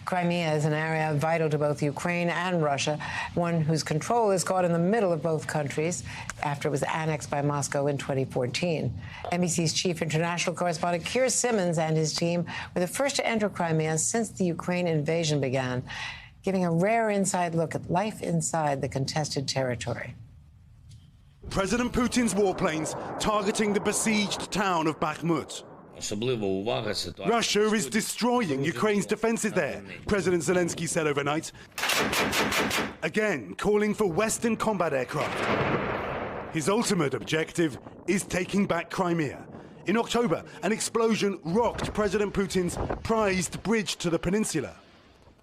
Crimea is an area vital to both Ukraine and Russia, one whose control is caught in the middle of both countries after it was annexed by Moscow in 2014. NBC's chief international correspondent Keir Simmons and his team were the first to enter Crimea since the Ukraine invasion began, giving a rare inside look at life inside the contested territory. President Putin's warplanes targeting the besieged town of Bakhmut. Russia is destroying Ukraine's defences there, President Zelensky said overnight. Again, calling for Western combat aircraft. His ultimate objective is taking back Crimea. In October, an explosion rocked President Putin's prized bridge to the peninsula.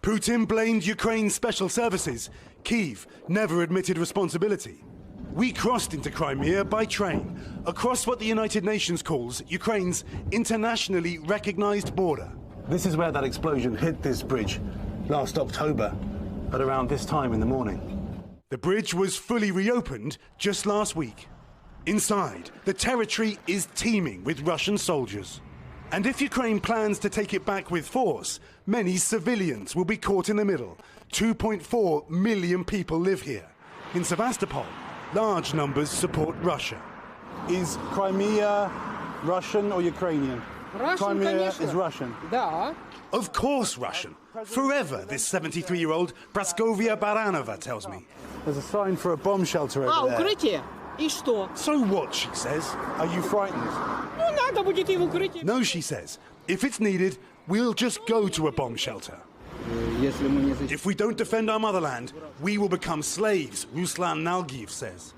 Putin blamed Ukraine's special services. Kyiv never admitted responsibility. We crossed into Crimea by train, across what the United Nations calls Ukraine's internationally recognized border. This is where that explosion hit this bridge last October at around this time in the morning. The bridge was fully reopened just last week. Inside, the territory is teeming with Russian soldiers. And if Ukraine plans to take it back with force, many civilians will be caught in the middle. 2.4 million people live here. In Sevastopol, large numbers support Russia. Is Crimea Russian or Ukrainian? Crimea is Russian. Да. Of course Russian. Forever, this 73-year-old Praskovia Baranova tells me. There's a sign for a bomb shelter over there. Укрытие. И что? So what, she says? Are you frightened? Ну, надо будет и в укрытие. No, she says. If it's needed, we'll just go to a bomb shelter. If we don't defend our motherland, we will become slaves, Ruslan Nalgiv says.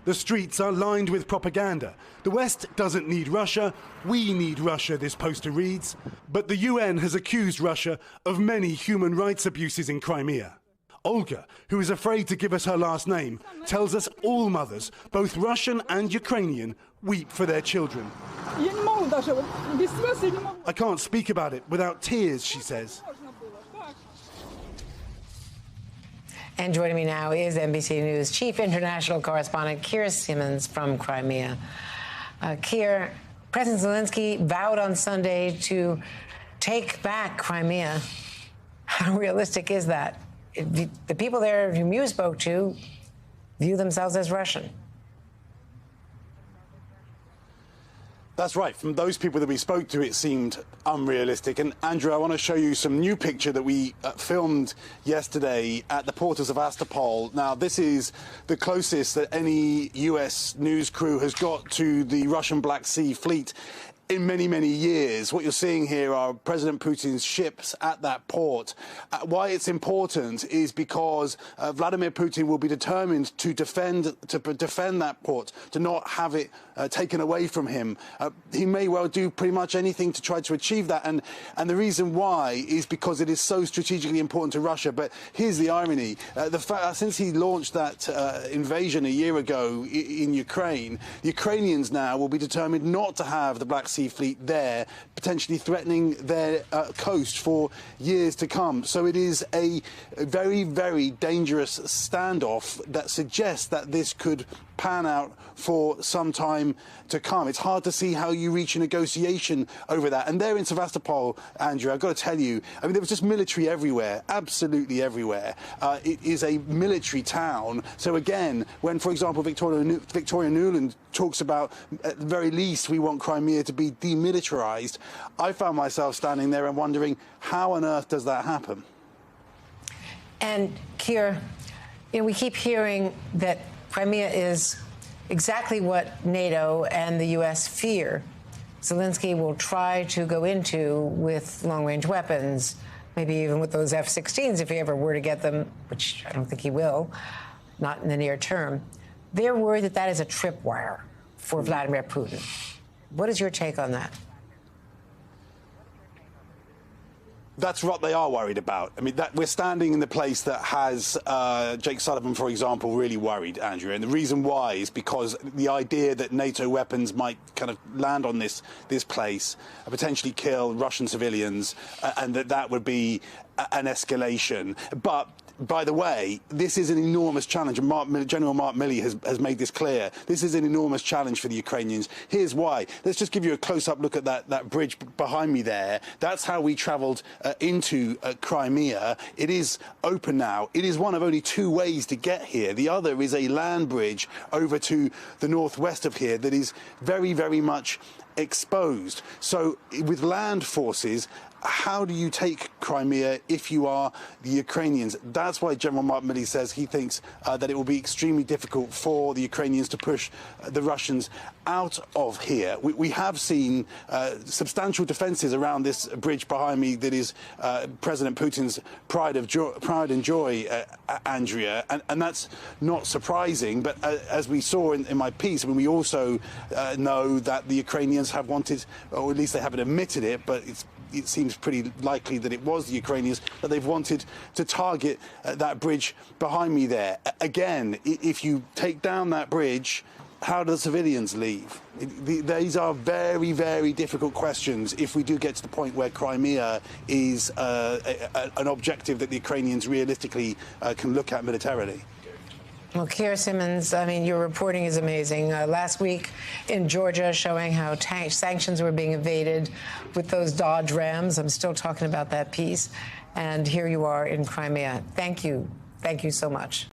The streets are lined with propaganda. The West doesn't need Russia. We need Russia, this poster reads. But the UN has accused Russia of many human rights abuses in Crimea. Olga, who is afraid to give us her last name, tells us all mothers, both Russian and Ukrainian, weep for their children. I can't speak about it without tears, she says. And joining me now is NBC News chief international correspondent Keir Simmons from Crimea. Keir, President Zelensky vowed on Sunday to take back Crimea. How realistic is that? The people there whom you spoke to view themselves as Russian. That's right. From those people that we spoke to, it seemed unrealistic. And Andrew, I want to show you some new picture that we filmed yesterday at the port of Sevastopol. Now, this is the closest that any US news crew has got to the Russian Black Sea Fleet in many, many years. What you're seeing here are President Putin's ships at that port. Why it's important is because Vladimir Putin will be determined to defend that port, to not have it taken away from him. He may well do pretty much anything to try to achieve that, and the reason why is because it is so strategically important to Russia. But here's the irony: the fact since he launched that invasion a year ago in Ukraine, the Ukrainians now will be determined not to have the Black Sea Fleet there, potentially threatening their coast for years to come. So it is a very, very dangerous standoff that suggests that this could pan out for some time to come. It's hard to see how you reach a negotiation over that. And there in Sevastopol, Andrew, I've got to tell you, I mean, there was just military everywhere, absolutely everywhere. It is a military town. So again, when, for example, Victoria Nuland talks about, at the very least, we want Crimea to be demilitarized, I found myself standing there and wondering, how on earth does that happen? And Keir, we keep hearing that Crimea is exactly what NATO and the U.S. fear Zelensky will try to go into with long-range weapons, maybe even with those F-16s if he ever were to get them, which I don't think he will, not in the near term. They're worried that that is a tripwire for Vladimir Putin. What is your take on that? That's what they are worried about. I mean, we're standing in the place that has Jake Sullivan, for example, really worried, Andrew. And the reason why is because the idea that NATO weapons might kind of land on this place, potentially kill Russian civilians, and that would be an escalation. But by the way, this is an enormous challenge, and General Mark Milley has made this clear. This is an enormous challenge for the Ukrainians. Here's why. Let's just give you a close-up look at that bridge behind me there. That's how we travelled into Crimea. It is open now. It is one of only two ways to get here. The other is a land bridge over to the northwest of here that is very, very much exposed. So with land forces, how do you take Crimea if you are the Ukrainians? That's why General Mark Milley says he thinks that it will be extremely difficult for the Ukrainians to push the Russians out of here. We have seen substantial defences around this bridge behind me that is President Putin's pride and joy, Andrea, and that's not surprising. But as we saw in my piece, I mean, we also know that the Ukrainians have wanted, or at least they haven't admitted it, but it seems pretty likely that it was the Ukrainians, that they've wanted to target that bridge behind me there. Again, if you take down that bridge, how do the civilians leave? These are very, very difficult questions if we do get to the point where Crimea is an objective that the Ukrainians realistically can look at militarily. Well, Keir Simmons, I mean, your reporting is amazing. Last week in Georgia, showing how sanctions were being evaded with those Dodge Rams. I'm still talking about that piece. And here you are in Crimea. Thank you. Thank you so much.